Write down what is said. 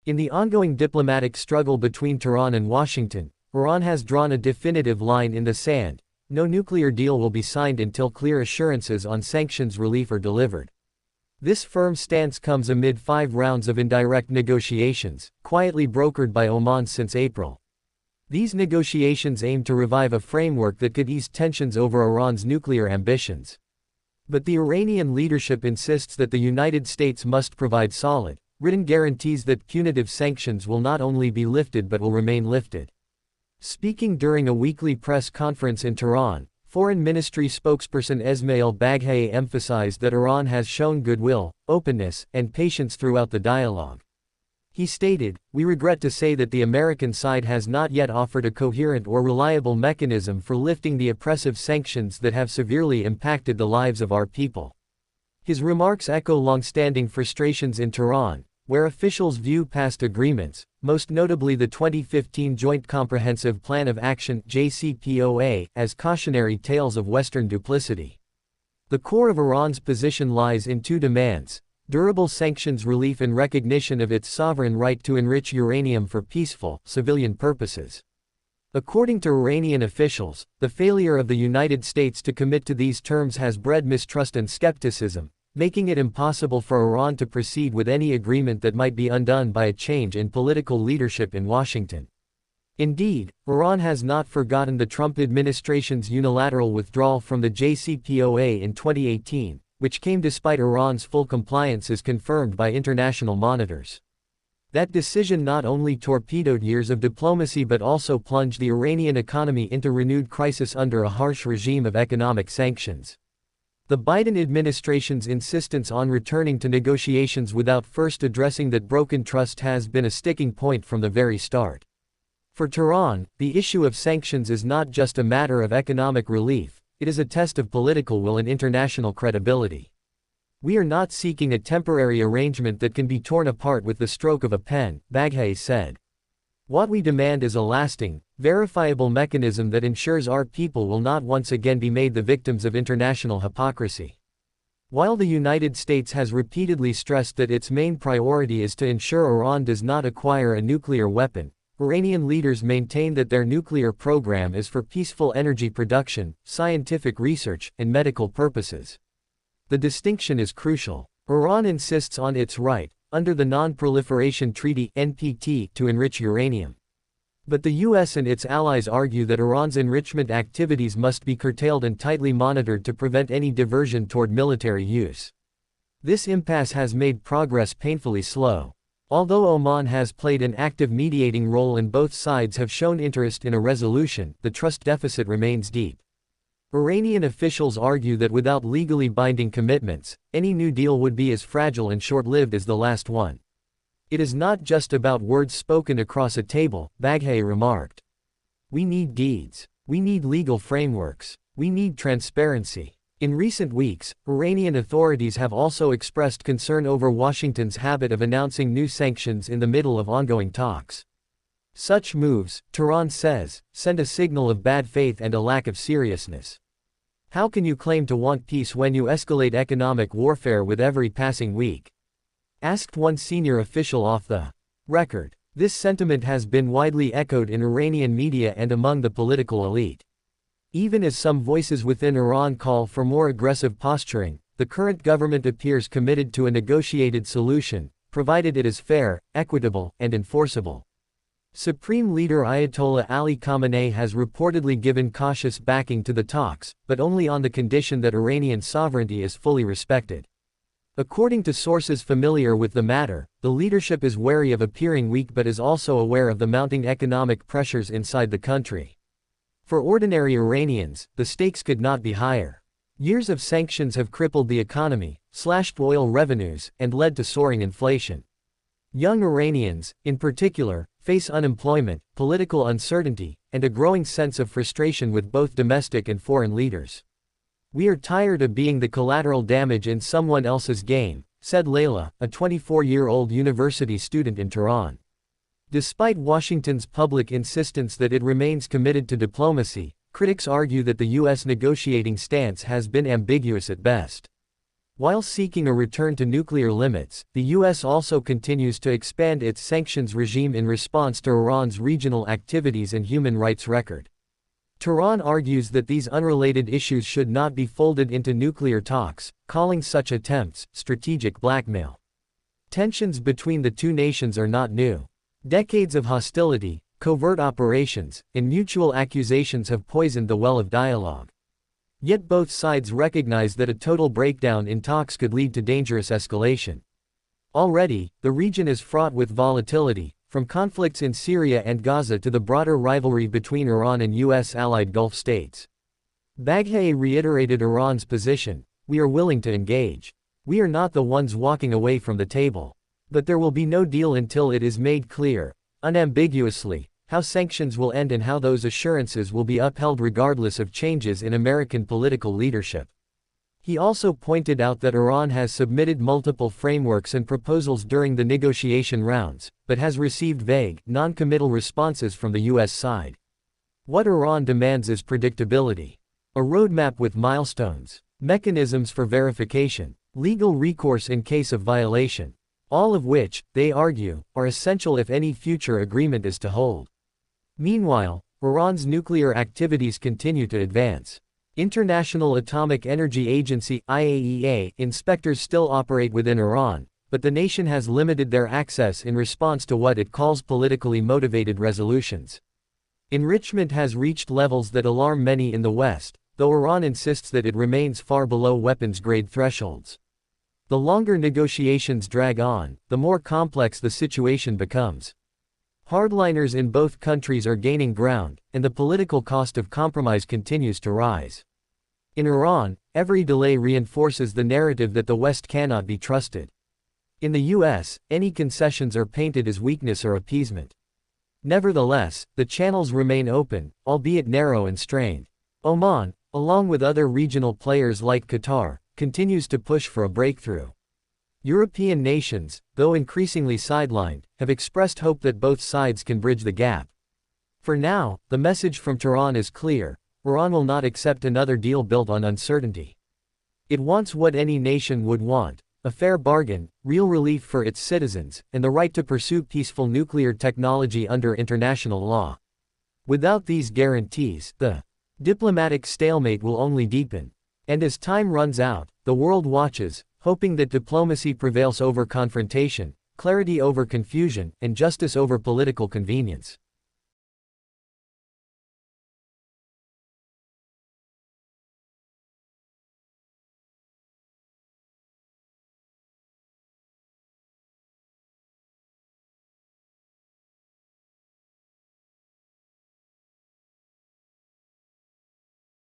In the ongoing diplomatic struggle between Tehran and Washington, Iran has drawn a definitive line in the sand. No nuclear deal will be signed until clear assurances on sanctions relief are delivered. This firm stance comes amid 5 rounds of indirect negotiations, quietly brokered by Oman since April. These negotiations aim to revive a framework that could ease tensions over Iran's nuclear ambitions. But the Iranian leadership insists that the United States must provide solid, written guarantees that punitive sanctions will not only be lifted but will remain lifted. Speaking during a weekly press conference in Tehran, Foreign Ministry spokesperson Esmaeil Baghaei emphasized that Iran has shown goodwill, openness, and patience throughout the dialogue. He stated, "We regret to say that the American side has not yet offered a coherent or reliable mechanism for lifting the oppressive sanctions that have severely impacted the lives of our people." His remarks echo long-standing frustrations in Tehran, where officials view past agreements, most notably the 2015 Joint Comprehensive Plan of Action (JCPOA), as cautionary tales of Western duplicity. The core of Iran's position lies in 2 demands: durable sanctions relief and recognition of its sovereign right to enrich uranium for peaceful, civilian purposes. According to Iranian officials, the failure of the United States to commit to these terms has bred mistrust and skepticism, making it impossible for Iran to proceed with any agreement that might be undone by a change in political leadership in Washington. Indeed, Iran has not forgotten the Trump administration's unilateral withdrawal from the JCPOA in 2018, which came despite Iran's full compliance as confirmed by international monitors. That decision not only torpedoed years of diplomacy but also plunged the Iranian economy into renewed crisis under a harsh regime of economic sanctions. The Biden administration's insistence on returning to negotiations without first addressing that broken trust has been a sticking point from the very start. For Tehran, the issue of sanctions is not just a matter of economic relief, it is a test of political will and international credibility. "We are not seeking a temporary arrangement that can be torn apart with the stroke of a pen," Baghaei said. "What we demand is a lasting, verifiable mechanism that ensures our people will not once again be made the victims of international hypocrisy." While the United States has repeatedly stressed that its main priority is to ensure Iran does not acquire a nuclear weapon, Iranian leaders maintain that their nuclear program is for peaceful energy production, scientific research, and medical purposes. The distinction is crucial. Iran insists on its right, under the Non-Proliferation Treaty (NPT), to enrich uranium. But the US and its allies argue that Iran's enrichment activities must be curtailed and tightly monitored to prevent any diversion toward military use. This impasse has made progress painfully slow. Although Oman has played an active mediating role and both sides have shown interest in a resolution, the trust deficit remains deep. Iranian officials argue that without legally binding commitments, any new deal would be as fragile and short-lived as the last one. "It is not just about words spoken across a table," Baghaei remarked. "We need deeds. We need legal frameworks. We need transparency." In recent weeks, Iranian authorities have also expressed concern over Washington's habit of announcing new sanctions in the middle of ongoing talks. Such moves, Tehran says, send a signal of bad faith and a lack of seriousness. "How can you claim to want peace when you escalate economic warfare with every passing week?" asked one senior official off the record. This sentiment has been widely echoed in Iranian media and among the political elite. Even as some voices within Iran call for more aggressive posturing, the current government appears committed to a negotiated solution, provided it is fair, equitable, and enforceable. Supreme Leader Ayatollah Ali Khamenei has reportedly given cautious backing to the talks, but only on the condition that Iranian sovereignty is fully respected. According to sources familiar with the matter, the leadership is wary of appearing weak but is also aware of the mounting economic pressures inside the country. For ordinary Iranians, the stakes could not be higher. Years of sanctions have crippled the economy, slashed oil revenues, and led to soaring inflation. Young Iranians, in particular, face unemployment, political uncertainty, and a growing sense of frustration with both domestic and foreign leaders. "We are tired of being the collateral damage in someone else's game," said Layla, a 24-year-old university student in Tehran. Despite Washington's public insistence that it remains committed to diplomacy, critics argue that the U.S. negotiating stance has been ambiguous at best. While seeking a return to nuclear limits, the U.S. also continues to expand its sanctions regime in response to Iran's regional activities and human rights record. Tehran argues that these unrelated issues should not be folded into nuclear talks, calling such attempts strategic blackmail. Tensions between the two nations are not new. Decades of hostility, covert operations, and mutual accusations have poisoned the well of dialogue. Yet both sides recognize that a total breakdown in talks could lead to dangerous escalation. Already, the region is fraught with volatility, from conflicts in Syria and Gaza to the broader rivalry between Iran and U.S.-allied Gulf states. Baghaei reiterated Iran's position: "We are willing to engage. We are not the ones walking away from the table. But there will be no deal until it is made clear, unambiguously, how sanctions will end and how those assurances will be upheld regardless of changes in American political leadership." He also pointed out that Iran has submitted multiple frameworks and proposals during the negotiation rounds, but has received vague, non-committal responses from the U.S. side. What Iran demands is predictability. A roadmap with milestones, mechanisms for verification, legal recourse in case of violation. All of which, they argue, are essential if any future agreement is to hold. Meanwhile, Iran's nuclear activities continue to advance. International Atomic Energy Agency (IAEA) inspectors still operate within Iran, but the nation has limited their access in response to what it calls politically motivated resolutions. Enrichment has reached levels that alarm many in the West, though Iran insists that it remains far below weapons-grade thresholds. The longer negotiations drag on, the more complex the situation becomes. Hardliners in both countries are gaining ground, and the political cost of compromise continues to rise. In Iran, every delay reinforces the narrative that the West cannot be trusted. In the U.S., any concessions are painted as weakness or appeasement. Nevertheless, the channels remain open, albeit narrow and strained. Oman, along with other regional players like Qatar, continues to push for a breakthrough. European nations, though increasingly sidelined, have expressed hope that both sides can bridge the gap. For now, the message from Tehran is clear: Iran will not accept another deal built on uncertainty. It wants what any nation would want: a fair bargain, real relief for its citizens, and the right to pursue peaceful nuclear technology under international law. Without these guarantees, the diplomatic stalemate will only deepen. And as time runs out, the world watches, hoping that diplomacy prevails over confrontation, clarity over confusion, and justice over political convenience.